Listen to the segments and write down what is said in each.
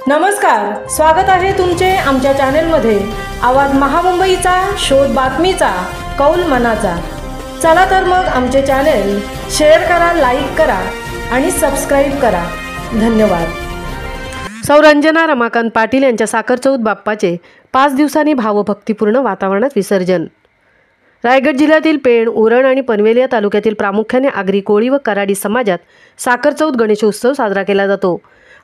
नमस्कार, स्वागत आहे तुमचे आमच्या चॅनेलमध्ये। आवाज महामुंबईचा, शोध बातमीचा, कौल मनाचा। चला तर मग आमचे चॅनेल शेअर करा, लाईक करा आणि सबस्क्राइब करा। धन्यवाद। सौरंजना रमाकांत पाटील यांच्या साखरचौथ बाप्पाचे 5 दिवसांनी भावभक्तिपूर्ण वातावरणात विसर्जन। रायगड जिल्ह्यातील पेण, उरण आणि पनवेल या तालुक्यातील प्रामुख्याने आगरी, कोळी व कराडी समाजात साखरचौथ गणेशोत्सव साजरा केला जातो।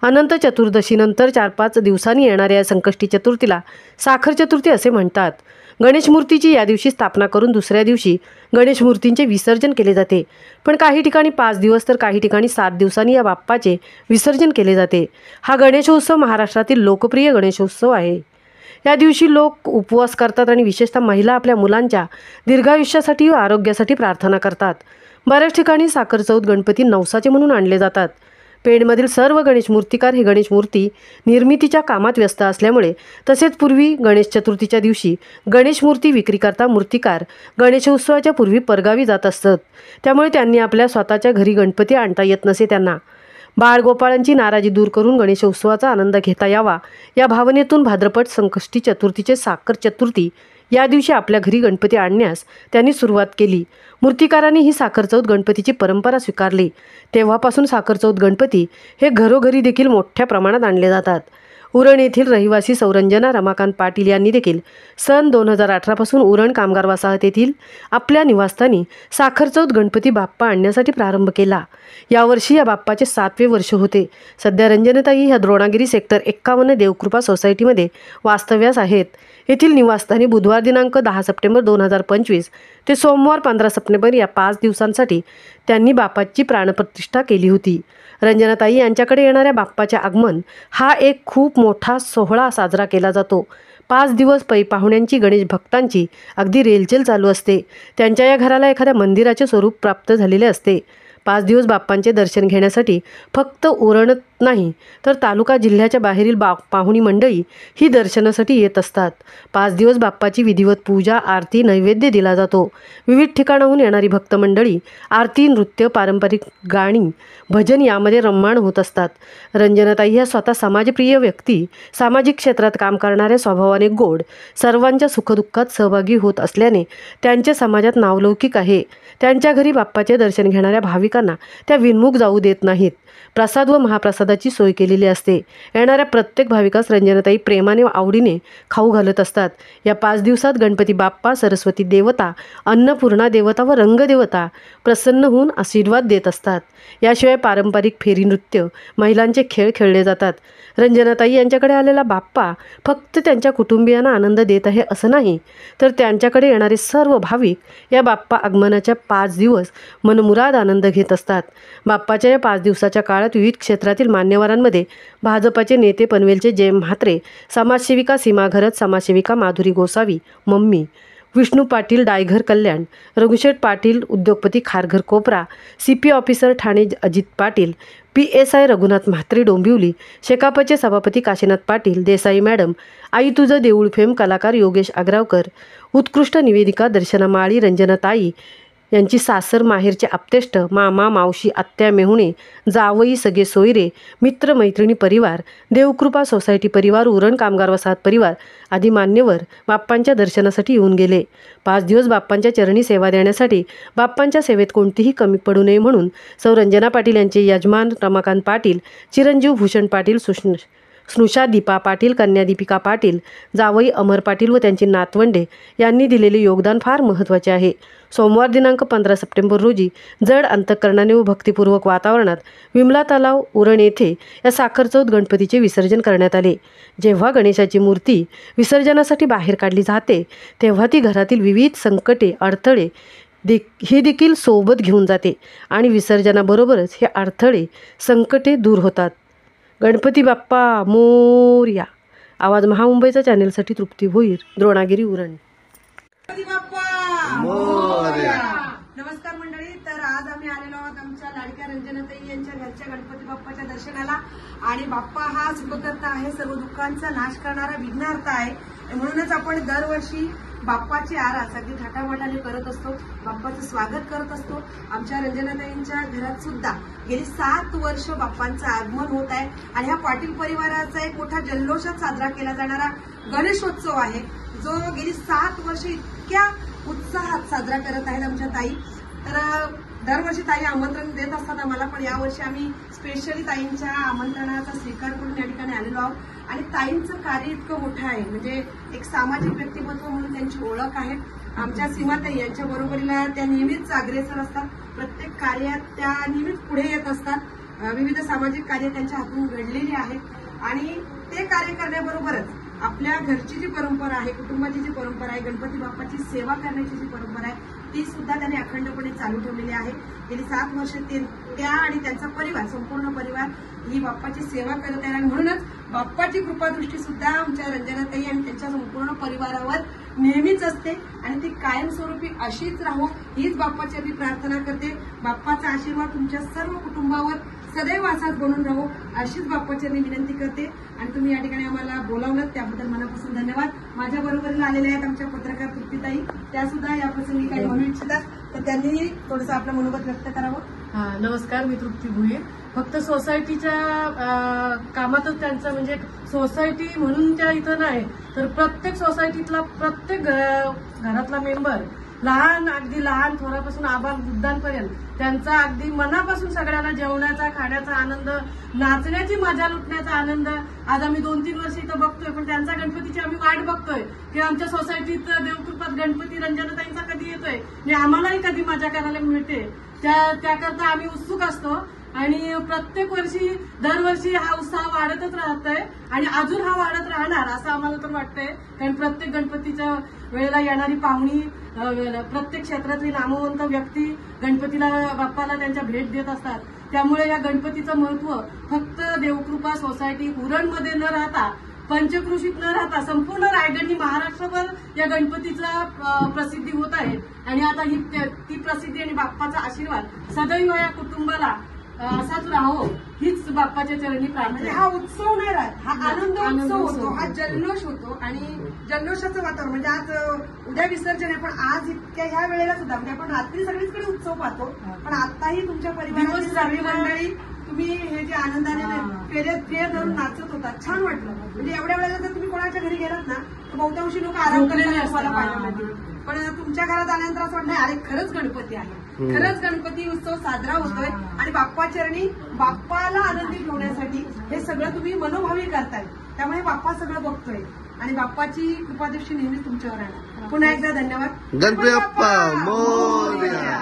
अनंत चतुर्दशीनंतर 4-5 दिवसांनी येणाऱ्या या संकष्टी चतुर्थीला साखर चतुर्थी असे म्हणतात। गणेश मूर्तीची या दिवशी स्थापना करून दुसऱ्या दिवशी गणेश मूर्तींचे विसर्जन केले जाते। पण काही ठिकाणी 5 दिवस तर काही ठिकाणी 7 दिवसांनी या बाप्पाचे विसर्जन केले जाते। हा गणेशोत्सव महाराष्ट्रातील लोकप्रिय गणेशोत्सव आहे। या दिवशी लोक उपवास करतात आणि विशेषतः महिला आपल्या मुलांच्या दीर्घायुष्यासाठी व आरोग्यासाठी प्रार्थना करतात। बऱ्याच ठिकाणी साखरचौथ गणपती नवसाचे म्हणून आणले जातात। पेणमधील सर्व गणेश मूर्तिकार हे गणेश मूर्ती निर्मितीच्या कामात व्यस्त असल्यामुळे तसेच पूर्वी गणेश चतुर्थीच्या दिवशी गणेश मूर्ती विक्रीकरता मूर्तिकार गणेशोत्सवाच्या पूर्वी परगावी जात असतात। त्यामुळे त्यांनी आपल्या स्वतःच्या घरी गणपती आणता येत नसे। त्यांना बाळगोपाळांची नाराजी दूर करून गणेशोत्सवाचा आनंद घेता यावा या भावनेतून भाद्रपद संकष्टी चतुर्थीचे साखर चतुर्थी या दिवशी आपल्या घरी गणपती आणण्यास त्यांनी सुरुवात केली। मूर्तिकारांनी ही साखरचौथ गणपतीची परंपरा स्वीकारली। तेव्हापासून साखरचौथ गणपती हे घरोघरी देखील मोठ्या प्रमाणात आणले जातात। उरण येथील रहिवासी सौरंजना रमाकांत पाटील यांनी देखील सन 2018 पासून उरण कामगार वसाहत येथील आपल्या निवासस्थानी साखरचौथ गणपती बाप्पा आणण्यासाठी प्रारंभ केला। यावर्षी या बाप्पाचे 7वे वर्ष होते। सध्या रंजनताई ह्या द्रोणागिरी सेक्टर 51 देवकृपा सोसायटीमध्ये वास्तव्यास आहेत। येथील निवासस्थानी बुधवार दिनांक 10 सप्टेंबर 2025 ते सोमवार 15 सप्टेंबर या 5 दिवसांसाठी त्यांनी बाप्पाची प्राणप्रतिष्ठा केली होती। रंजनताई यांच्याकडे येणाऱ्या बाप्पाचे आगमन हा एक खूप मोठा सोहळा साजरा केला जातो। 5 दिवस पाहुण्यांची, गणेश भक्तांची अगदी रेलचेल चालू असते। त्यांच्या या घराला एखाद्या मंदिराचे स्वरूप प्राप्त झालेले असते। 5 दिवस बाप्पांचे दर्शन घेण्यासाठी फक्त उरणत नाही तर तालुका जिल्ह्याच्या बाहेरील पाहुणी मंडळी ही दर्शनासाठी येत असतात। 5 दिवस बाप्पाची विधिवत पूजा, आरती, नैवेद्य दिला जातो। विविध ठिकाणाहून येणारी भक्त मंडळी आरती, नृत्य, पारंपरिक गाणी, भजन यामध्ये रममाण होत असतात। रंजनताई ह्या स्वतः समाजप्रिय व्यक्ती, सामाजिक क्षेत्रात काम करणाऱ्या, स्वभावाने गोड, सर्वांच्या सुखदुःखात सहभागी होत असल्याने त्यांचे समाजात नावलौकिक आहे। त्यांच्या घरी बाप्पाचे दर्शन घेणाऱ्या भाविकांना त्या विनमुख जाऊ देत नाहीत। प्रसाद व महाप्रसादाची सोय केलेली असते। येणाऱ्या प्रत्येक भाविकास रंजनताई प्रेमाने व आवडीने खाऊ घालत असतात। या 5 दिवसात गणपती बाप्पा, सरस्वती देवता, अन्नपूर्णा देवता व रंगदेवता प्रसन्न होऊन आशीर्वाद देत असतात। याशिवाय पारंपरिक फेरी नृत्य, महिलांचे खेळ खेळले जातात। रंजनताई यांच्याकडे आलेला बाप्पा फक्त त्यांच्या कुटुंबियांना आनंद देत आहे असं नाही, तर त्यांच्याकडे येणारे सर्व भाविक या बाप्पा आगमनाच्या 5 दिवस मनमुराद आनंद घेत असतात। बाप्पाच्या या 5 दिवसाच्या काळात विविध क्षेत्रातील मान्यवरांमध्ये भाजपाचे नेते पनवेलचे जय म्हात्रे, समाजसेविका सीमा घरत, समाजसेविका माधुरी गोसावी, मम्मी विष्णू पाटील, डायघर कल्याण, रघुशेठ पाटील, उद्योगपती खारघर कोपरा, CP officer Thane Ajit Patil, PSI Raghunath Mhatre Dombivli, शेकापचे सभापती काशीनाथ पाटील, देसाई मॅडम, आई तुझं देऊळ फेम कलाकार योगेश आग्रावकर, उत्कृष्ट निवेदिका दर्शना माळी, रंजनताई यांची सासर माहेरचे आप्तेष्ट, मामा, मावशी, आत्या मेहुणे, जावई, सगळे सोयरे, मित्र मैत्रिणी परिवार, देवकृपा सोसायटी परिवार, उरण कामगार वसाहत परिवार आदी मान्यवर बाप्पांच्या दर्शनासाठी येऊन गेले। 5 दिवस बाप्पांच्या चरणी सेवा देण्यासाठी, बाप्पांच्या सेवेत कोणतीही कमी पडू नये म्हणून सौरंजना पाटील यांचे यजमान रमाकांत पाटील, चिरंजीव भूषण पाटील, स्नुषा दीपा पाटील, कन्या दीपिका पाटील, जावई अमर पाटील व त्यांची नातवंडे यांनी दिलेले योगदान फार महत्त्वाचे आहे। सोमवार दिनांक 15 सप्टेंबर रोजी जड अंतःकरणाने व भक्तिपूर्वक वातावरणात विमला तलाव, उरण येथे या साखरचौथ गणपतीचे विसर्जन करण्यात आले। जेव्हा गणेशाची मूर्ती विसर्जनासाठी बाहेर काढली जाते तेव्हा ती घरातील विविध संकटे, अडथळे हे देखील सोबत घेऊन जाते आणि विसर्जनाबरोबरच हे अडथळे, संकटे दूर होतात। गणपती बाप्पा मोरया। आवाज महामुंबईचा चॅनेलसाठी तृप्ती भोईर, द्रोणागिरी, उरण। नमस्कार मंडळी, तर आज आम्ही आलेलो आहोत आमच्या लाडक्या रंजनताई यांच्या घरच्या गणपती बाप्पाच्या दर्शनाला। आणि बाप्पा हा सुखकर्ता आहे, सर्व दुःखांचा नाश करणारा विघ्नहर्ता आहे। म्हणूनच आपण दरवर्षी बाप्पाची आरास अगदी थाटामाटाने करत असतो, बाप्पाचं स्वागत करत असतो. आमच्या रंजनाताईंच्या घरात सुद्धा गेली 7 वर्ष बाप्पांचं आगमन होत आहे आणि हा पाटील परिवाराचा एक मोठा जल्लोषात साजरा केला जाणारा गणेशोत्सव आहे, जो गेली 7 वर्ष इतक्या उत्साहात साजरा करत आहेत आमच्या ताई. तर दरवर्षी ताई आमंत्रण देत असतात आम्हाला, पण यावर्षी आम्ही स्पेशली ताईंच्या आमंत्रणाचा स्वीकार करून या ठिकाणी आलेलो आहोत. आणि ताईंचं कार्य इतकं मोठं आहे, म्हणजे एक सामाजिक व्यक्तिमत्व म्हणून त्यांची ओळख आहे. आमच्या सीमाताई यांच्या बरोबरीला त्या नेहमीच अग्रेसर असतात, प्रत्येक कार्यात त्या नेहमीच पुढे येत असतात. विविध सामाजिक कार्य त्यांच्या हातून घडलेली आहेत आणि ते कार्य करण्याबरोबरच आपल्या घरची जी परंपरा आहे, कुटुंबाची जी परंपरा आहे, गणपती बाप्पाची सेवा करण्याची जी परंपरा आहे, ती सुद्धा त्यांनी अखंडपणे चालू ठेवलेली आहे. गेली 7 वर्ष त्या आणि त्यांचा परिवार, संपूर्ण परिवार ही बाप्पाची सेवा करत आहे आणि म्हणूनच बाप्पाची कृपादृष्टी सुद्धा आमच्या रंजनाताई आणि त्यांच्या संपूर्ण परिवारावर नेहमीच असते आणि ती कायमस्वरूपी अशीच राहो हीच बाप्पाची मी प्रार्थना करते. बाप्पाचा आशीर्वाद तुमच्या सर्व कुटुंबावर सदैव असाच बनून राहो अशीच बाप्पाची मी विनंती करते. आणि तुम्ही या ठिकाणी आम्हाला बोलावलं त्याबद्दल मनापासून धन्यवाद. माझ्या बरोबरीला आलेल्या आहेत आमच्या पत्रकार तृप्तीताई, त्या सुद्धा या प्रसंगी काही म्हणू इच्छितात, तर त्यांनी थोडंसं आपलं मनोगत व्यक्त करावं. नमस्कार, मी तृप्ती भुईर. फक्त सोसायटीच्या कामातच त्यांचं म्हणजे सोसायटी म्हणून त्या इथं नाही, तर प्रत्येक सोसायटीतला प्रत्येक घरातला मेंबर, अगदी लहान थोरापासून आबाल वृद्धांपर्यंत त्यांचा अगदी मनापासून सगळ्यांना जेवणाचा, खाण्याचा आनंद, नाचण्याची मजा लुटण्याचा आनंद आज आम्ही 2-3 वर्ष इथं बघतोय. पण त्यांचा गणपतीची आम्ही वाट बघतोय की आमच्या सोसायटीत देवकृपात गणपती रंजनाताईंचा कधी येतोय आणि आम्हालाही कधी मजा करायला मिळते. त्याकरता आम्ही उत्सुक असतो आणि प्रत्येक वर्षी दरवर्षी हा उत्साह वाढतच राहतोय आणि अजून हा वाढत राहणार असं आम्हाला तर वाटतंय. कारण प्रत्येक गणपतीच्या वेळेला येणारी पाहुणी, प्रत्येक क्षेत्रातली नामवंत व्यक्ती गणपतीला बाप्पाला त्यांच्या भेट देत असतात. त्यामुळे या गणपतीचं महत्व फक्त देवकृपा सोसायटी उरणमध्ये न राहता, पंचक्रोशीत न राहता संपूर्ण रायगडनी महाराष्ट्रभर या गणपतीचा प्रसिद्धी होत आहे. आणि आता ती प्रसिद्धी आणि बाप्पाचा आशीर्वाद सदैव या कुटुंबाला असाच राहो हीच बाप्पाच्या चरणी प्रार्थना. हा उत्सव नाही राहत, हा आनंद उत्सव होतो, हा जल्लोष होतो आणि जल्लोषाचं वातावरण म्हणजे आज उद्या विसर्जन आहे, पण आज इतक्या ह्या वेळेला सुद्धा म्हणजे आपण रात्री सगळीकडे उत्सव पाहतो, पण आताही तुमच्या परिवाराची सर्व मंडळी तुम्ही हे जे आनंदाने प्रिय धरून नाचत होता, छान वाटलं. म्हणजे एवढ्या वेळेला जर तुम्ही कोणाच्या घरी गेलात ना तर बहुतांशी लोक आराम करताना तुम्हाला पाहायला मिळतील, पण तुमच्या घरात आल्यानंतर असं वाटलं अरे खरंच गणपती आहे, खरंच गणपती उत्सव साजरा होतोय आणि बाप्पाचरणी बाप्पाला आनंदी ठेवण्यासाठी हे सगळं तुम्ही मनोभावी करताय. त्यामुळे बाप्पा सगळं बघतोय आणि बाप्पाची कृपादृष्टी नेहमीच तुमच्यावर आहे. पुन्हा एकदा धन्यवाद. गणपती बाप्पा मोरया.